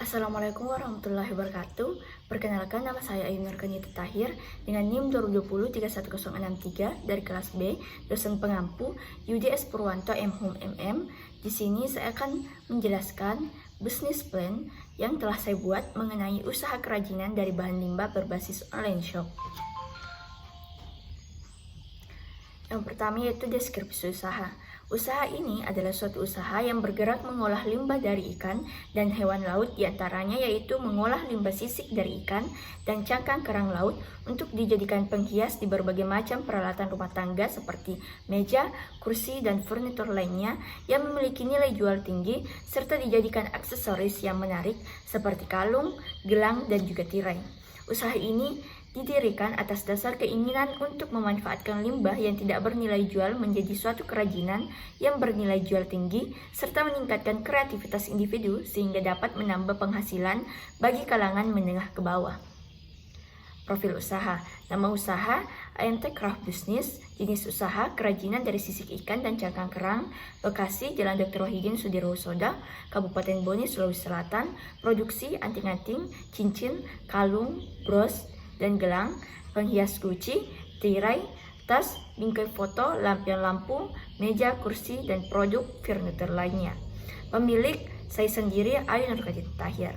Assalamualaikum warahmatullahi wabarakatuh. Perkenalkan, nama saya Ayu Nurkanita Tahir dengan NIM 2020-31063 dari kelas B, dosen pengampu UJS Purwanto M.Hum MM. Di sini saya akan menjelaskan bisnis plan yang telah saya buat mengenai usaha kerajinan dari bahan limbah berbasis online shop. Yang pertama yaitu deskripsi usaha. Usaha ini adalah suatu usaha yang bergerak mengolah limbah dari ikan dan hewan laut, diantaranya yaitu mengolah limbah sisik dari ikan dan cangkang kerang laut untuk dijadikan penghias di berbagai macam peralatan rumah tangga seperti meja, kursi, dan furnitur lainnya yang memiliki nilai jual tinggi serta dijadikan aksesoris yang menarik seperti kalung, gelang, dan juga tirai. Usaha ini didirikan atas dasar keinginan untuk memanfaatkan limbah yang tidak bernilai jual menjadi suatu kerajinan yang bernilai jual tinggi serta meningkatkan kreativitas individu sehingga dapat menambah penghasilan bagi kalangan menengah ke bawah. Profil usaha. Nama usaha ANT Craft Business. Jenis usaha kerajinan dari sisik ikan dan cangkang kerang. Lokasi Jalan Dr. Wahidin Sudirohusodo, Kabupaten Bone, Sulawesi Selatan. Produksi anting-anting, cincin, kalung, bros, dan gelang, penghias guci, tirai, tas, bingkai foto, lampion lampu, meja, kursi, dan produk furnitur lainnya. Pemilik saya sendiri, Ayu Nurkanita Tahir.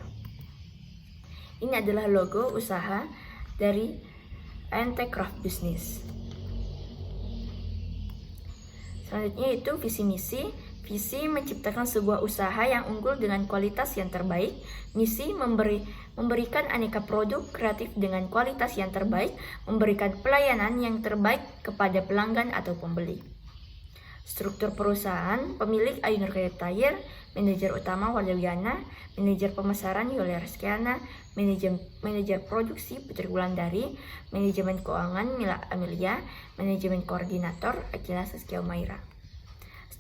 Ini adalah logo usaha dari ANT Craft Business. Selanjutnya itu visi misi. Visi menciptakan sebuah usaha yang unggul dengan kualitas yang terbaik. Misi memberikan aneka produk kreatif dengan kualitas yang terbaik, memberikan pelayanan yang terbaik kepada pelanggan atau pembeli. Struktur perusahaan, pemilik Ayu Nurkanita Tahir, manajer utama Wardawiana, manajer pemasaran Yulia Rizkyana, manajer produksi Putri Wulandari, manajemen keuangan Mila Amelia, manajemen koordinator Akila Saskia Umaira.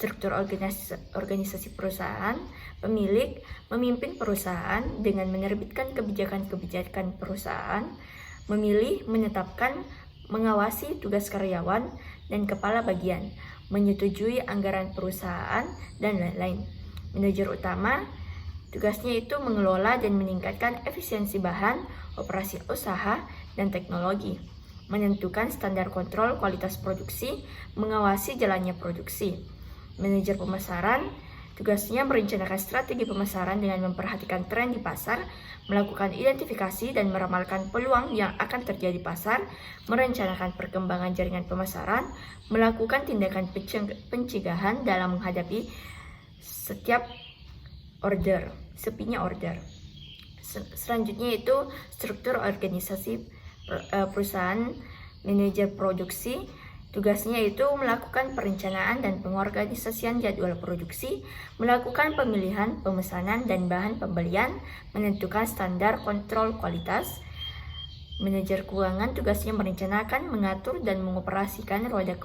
Struktur organisasi perusahaan, pemilik memimpin perusahaan dengan menerbitkan kebijakan-kebijakan perusahaan, memilih, menetapkan, mengawasi tugas karyawan dan kepala bagian, menyetujui anggaran perusahaan, dan lain-lain. Manajer utama, tugasnya itu mengelola dan meningkatkan efisiensi bahan, operasi usaha, dan teknologi, menentukan standar kontrol kualitas produksi, mengawasi jalannya produksi. Manajer pemasaran, tugasnya merencanakan strategi pemasaran dengan memperhatikan tren di pasar, melakukan identifikasi dan meramalkan peluang yang akan terjadi di pasar, merencanakan perkembangan jaringan pemasaran, melakukan tindakan pencegahan dalam menghadapi setiap sepinya order. Selanjutnya itu struktur organisasi perusahaan. Manajer produksi, tugasnya itu melakukan perencanaan dan pengorganisasian jadwal produksi, melakukan pemilihan, pemesanan, dan bahan pembelian, menentukan standar kontrol kualitas. Manajer keuangan, tugasnya merencanakan, mengatur, dan mengoperasikan roda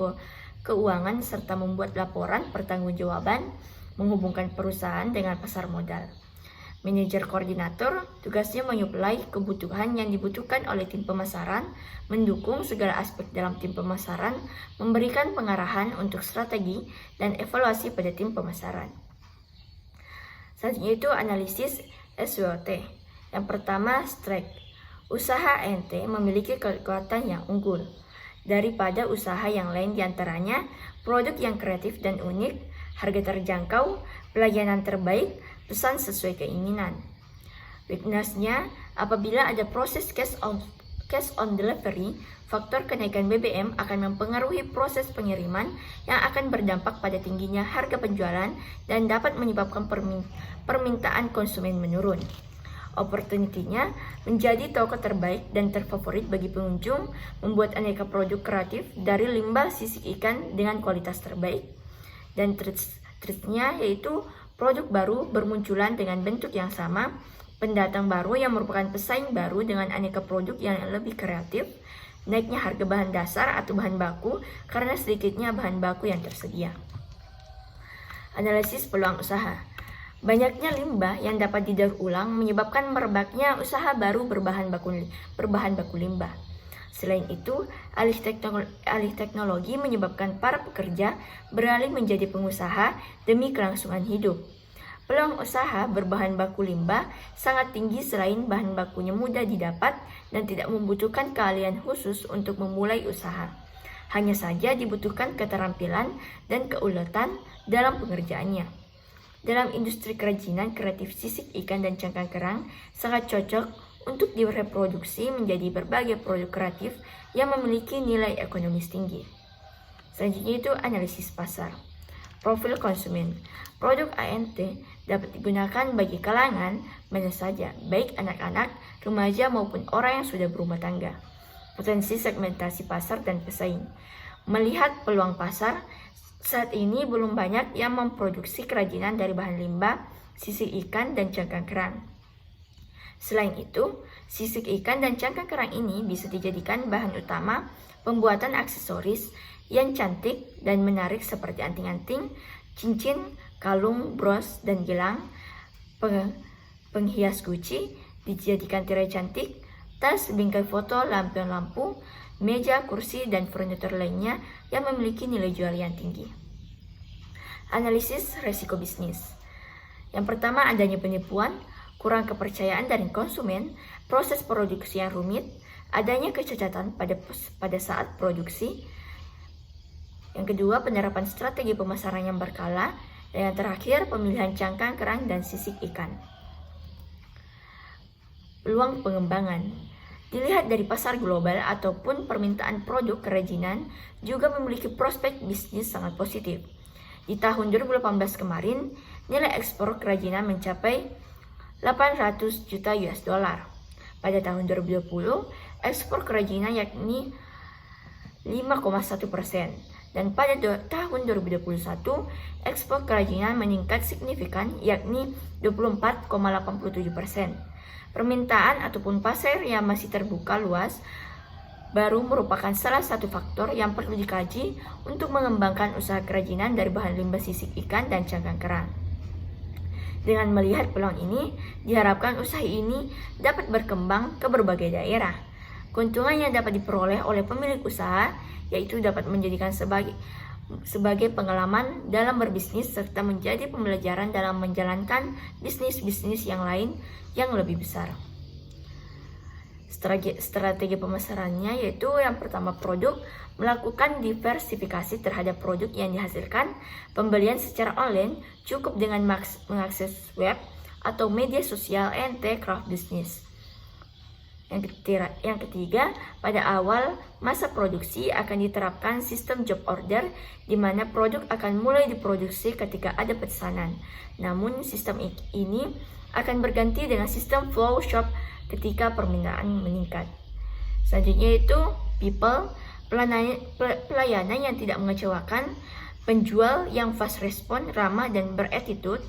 keuangan serta membuat laporan pertanggungjawaban, menghubungkan perusahaan dengan pasar modal. Manajer koordinator, tugasnya menyuplai kebutuhan yang dibutuhkan oleh tim pemasaran, mendukung segala aspek dalam tim pemasaran, memberikan pengarahan untuk strategi dan evaluasi pada tim pemasaran. Selanjutnya itu analisis SWOT. Yang pertama, strike. Usaha ANT memiliki kekuatan yang unggul daripada usaha yang lain, diantaranya produk yang kreatif dan unik, harga terjangkau, pelayanan terbaik, pesan sesuai keinginan. Weakness-nya, apabila ada proses cash on delivery, faktor kenaikan BBM akan mempengaruhi proses pengiriman yang akan berdampak pada tingginya harga penjualan dan dapat menyebabkan permintaan konsumen menurun. Opportunity-nya, menjadi toko terbaik dan terfavorit bagi pengunjung, membuat aneka produk kreatif dari limbah sisik ikan dengan kualitas terbaik. Dan threats-nya yaitu produk baru bermunculan dengan bentuk yang sama, pendatang baru yang merupakan pesaing baru dengan aneka produk yang lebih kreatif, naiknya harga bahan dasar atau bahan baku karena sedikitnya bahan baku yang tersedia. Analisis peluang usaha. Banyaknya limbah yang dapat didaur ulang menyebabkan merebaknya usaha baru berbahan baku limbah. Selain itu, alih teknologi menyebabkan para pekerja beralih menjadi pengusaha demi kelangsungan hidup. Peluang usaha berbahan baku limbah sangat tinggi selain bahan bakunya mudah didapat dan tidak membutuhkan keahlian khusus untuk memulai usaha. Hanya saja dibutuhkan keterampilan dan keuletan dalam pengerjaannya. Dalam industri kerajinan kreatif sisik ikan dan cangkang kerang sangat cocok untuk direproduksi menjadi berbagai produk kreatif yang memiliki nilai ekonomis tinggi. Selanjutnya itu analisis pasar. Profil konsumen. Produk ANT dapat digunakan bagi kalangan mana saja, baik anak-anak, remaja maupun orang yang sudah berumah tangga. Potensi segmentasi pasar dan pesaing. Melihat peluang pasar, saat ini belum banyak yang memproduksi kerajinan dari bahan limbah, sisik ikan, dan cangkang kerang. Selain itu, sisik ikan dan cangkang kerang ini bisa dijadikan bahan utama pembuatan aksesoris yang cantik dan menarik seperti anting-anting, cincin, kalung, bros, dan gelang, penghias guci, dijadikan tirai cantik, tas, bingkai foto, lampion-lampu, meja, kursi, dan furnitur lainnya yang memiliki nilai jual yang tinggi. Analisis resiko bisnis. Yang pertama, adanya penipuan, kurang kepercayaan dari konsumen, proses produksi yang rumit, adanya kecacatan pada saat produksi. Yang kedua, penerapan strategi pemasaran yang berkala. Dan yang terakhir, pemilihan cangkang kerang dan sisik ikan. Peluang pengembangan. Dilihat dari pasar global ataupun permintaan produk kerajinan juga memiliki prospek bisnis sangat positif. Di tahun 2018 kemarin, nilai ekspor kerajinan mencapai 800 juta US dollar. Pada tahun 2020, ekspor kerajinan yakni 5,1%. Dan pada tahun 2021, ekspor kerajinan meningkat signifikan yakni 24,87%. Permintaan ataupun pasar yang masih terbuka luas baru merupakan salah satu faktor yang perlu dikaji untuk mengembangkan usaha kerajinan dari bahan limbah sisik ikan dan cangkang kerang. Dengan melihat peluang ini, diharapkan usaha ini dapat berkembang ke berbagai daerah. Keuntungan yang dapat diperoleh oleh pemilik usaha yaitu dapat menjadikan sebagai pengalaman dalam berbisnis serta menjadi pembelajaran dalam menjalankan bisnis-bisnis yang lain yang lebih besar. Strategi pemasarannya yaitu yang pertama, produk, melakukan diversifikasi terhadap produk yang dihasilkan, pembelian secara online cukup dengan mengakses web atau media sosial ANT craft business. Yang ketiga, pada awal masa produksi akan diterapkan sistem job order di mana produk akan mulai diproduksi ketika ada pesanan. Namun sistem ini akan berganti dengan sistem flow shop ketika permintaan meningkat. Selanjutnya itu people, pelayanan yang tidak mengecewakan, penjual yang fast respon, ramah dan beretitude.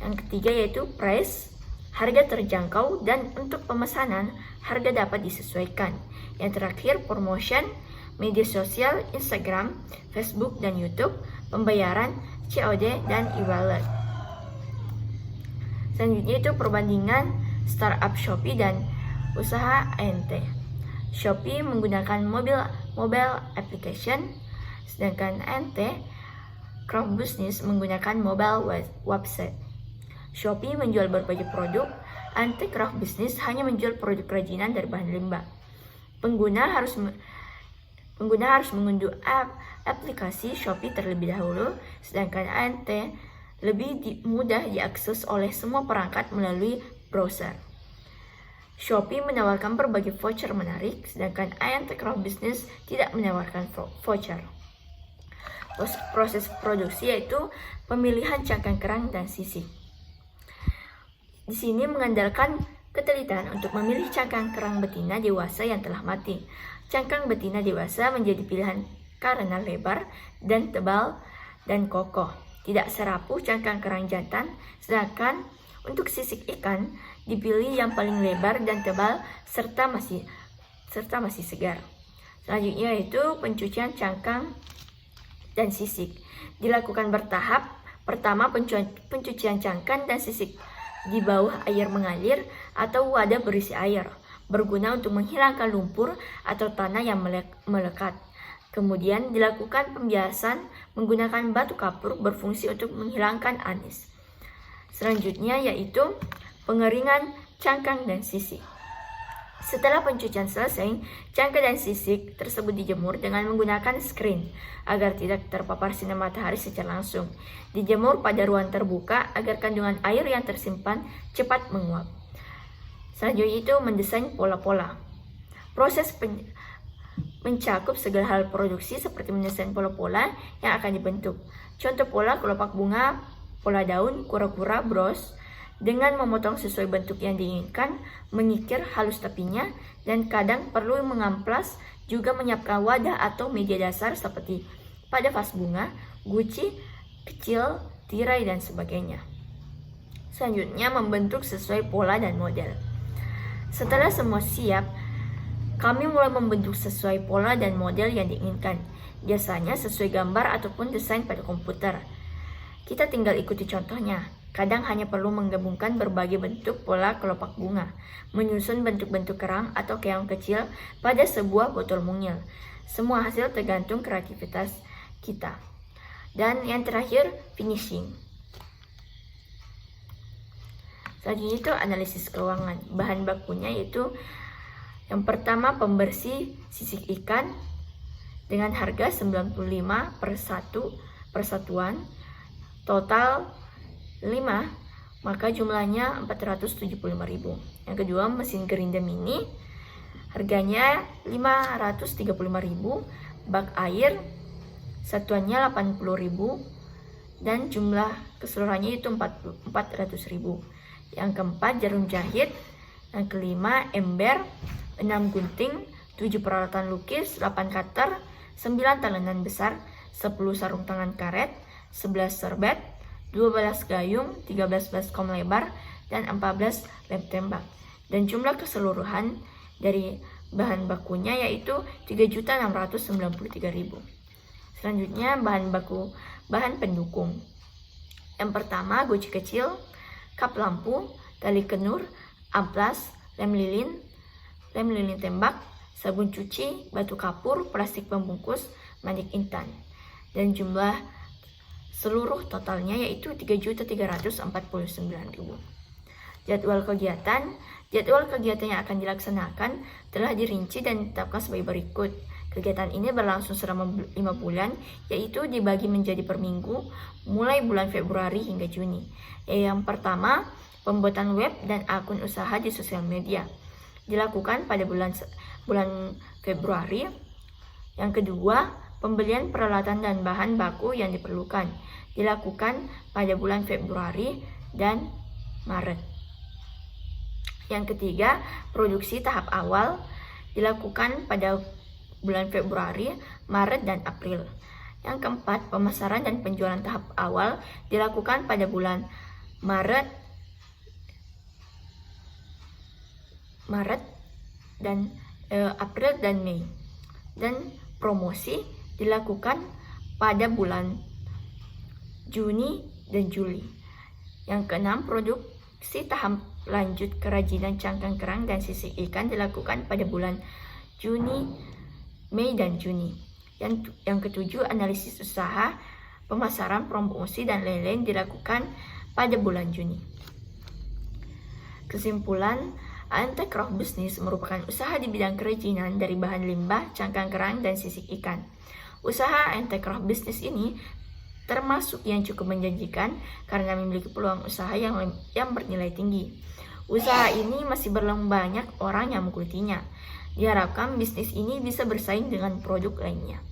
Yang ketiga yaitu price, harga terjangkau dan untuk pemesanan harga dapat disesuaikan. Yang terakhir promotion, media sosial, Instagram, Facebook dan YouTube, pembayaran, COD dan e-wallet. Selanjutnya itu perbandingan startup Shopee dan usaha ANT. Shopee menggunakan mobile application, sedangkan ANT Craft Business menggunakan mobile website. Shopee menjual berbagai produk, ANT Craft Business hanya menjual produk kerajinan dari bahan limbah. Pengguna harus mengunduh aplikasi Shopee terlebih dahulu, sedangkan ANT lebih mudah diakses oleh semua perangkat melalui browser. Shopee menawarkan berbagai voucher menarik, sedangkan ANT Craft Business tidak menawarkan voucher. Proses produksi yaitu pemilihan cangkang kerang dan sisik. Di sini mengandalkan ketelitian untuk memilih cangkang kerang betina dewasa yang telah mati. Cangkang betina dewasa menjadi pilihan karena lebar dan tebal dan kokoh, tidak serapuh cangkang kerang jantan, sedangkan untuk sisik ikan dipilih yang paling lebar dan tebal serta masih segar. Selanjutnya yaitu pencucian cangkang dan sisik. Dilakukan bertahap. Pertama, pencucian cangkang dan sisik di bawah air mengalir atau wadah berisi air, berguna untuk menghilangkan lumpur atau tanah yang melekat. Kemudian dilakukan pembiasan menggunakan batu kapur berfungsi untuk menghilangkan anis. Selanjutnya yaitu pengeringan cangkang dan sisik. Setelah pencucian selesai, cangkang dan sisik tersebut dijemur dengan menggunakan screen agar tidak terpapar sinar matahari secara langsung. Dijemur pada ruang terbuka agar kandungan air yang tersimpan cepat menguap. Selanjutnya itu mendesain pola-pola. Proses mencakup segala hal produksi seperti mendesain pola-pola yang akan dibentuk. Contoh pola kelopak bunga, pola daun, kura-kura, bros, dengan memotong sesuai bentuk yang diinginkan, mengikir halus tepinya, dan kadang perlu mengamplas, juga menyiapkan wadah atau media dasar seperti pada vas bunga, guci, kecil, tirai, dan sebagainya. Selanjutnya membentuk sesuai pola dan model. Setelah semua siap, kami mulai membentuk sesuai pola dan model yang diinginkan, biasanya sesuai gambar ataupun desain pada komputer. Kita tinggal ikuti contohnya. Kadang hanya perlu menggabungkan berbagai bentuk pola kelopak bunga, menyusun bentuk-bentuk kerang atau keong kecil pada sebuah botol mungil. Semua hasil tergantung kreativitas kita. Dan yang terakhir, finishing. Selanjutnya itu analisis keuangan. Bahan bakunya yaitu yang pertama pembersih sisik ikan dengan harga 95 per satuan, total 5, maka jumlahnya 475.000. Yang kedua mesin gerinda mini, harganya 535.000, bak air satuannya 80.000 dan jumlah keseluruhannya itu 400.000. Yang keempat jarum jahit, yang kelima ember, 6 gunting, 7 peralatan lukis, 8 cutter, 9 talenan besar, 10 sarung tangan karet, 11 serbet, 12 gayung, 13 baskom lebar, dan 14 lem tembak. Dan jumlah keseluruhan dari bahan bakunya yaitu 3.693.000. Selanjutnya bahan pendukung. Yang pertama guci kecil, kap lampu, tali kenur, amplas, lem lilin tembak, sabun cuci, batu kapur, plastik pembungkus, manik intan. Dan jumlah seluruh totalnya yaitu 3.349.000. Jadwal kegiatan yang akan dilaksanakan telah dirinci dan ditetapkan sebagai berikut. Kegiatan ini berlangsung selama 5 bulan, yaitu dibagi menjadi per minggu, mulai bulan Februari hingga Juni. Yang pertama, pembuatan web dan akun usaha di sosial media dilakukan pada bulan Februari. Yang kedua, pembelian peralatan dan bahan baku yang diperlukan dilakukan pada bulan Februari dan Maret. Yang ketiga, produksi tahap awal dilakukan pada bulan Februari, Maret, dan April. Yang keempat, pemasaran dan penjualan tahap awal dilakukan pada bulan Maret dan April dan Mei. Dan promosi dilakukan pada bulan Juni dan Juli. Yang keenam, produksi tahap lanjut kerajinan cangkang kerang dan sisik ikan dilakukan pada bulan Juni, Mei, dan Juni. Yang ketujuh, analisis usaha, pemasaran, promosi, dan lain-lain dilakukan pada bulan Juni. Kesimpulan, AMT Craft Business merupakan usaha di bidang kerajinan dari bahan limbah, cangkang kerang, dan sisik ikan. Usaha AMT Craft Business ini termasuk yang cukup menjanjikan karena memiliki peluang usaha yang bernilai tinggi. Usaha ini masih belum banyak orang yang menggelutinya. Diharapkan bisnis ini bisa bersaing dengan produk lainnya.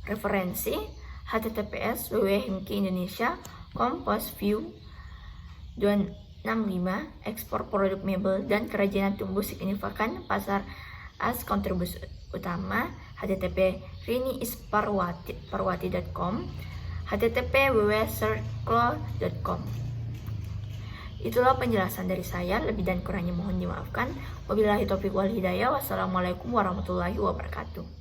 Referensi https://www.himki-indonesia.com /view 265 ekspor produk mebel dan kerajinan tumbuh signifikan pasar as kontribusi utama http://rini-isparwati.com http://www.circle.com. Itulah penjelasan dari saya, lebih dan kurangnya mohon dimaafkan. Wabillahi taufiq wal hidayah. Wassalamualaikum warahmatullahi wabarakatuh.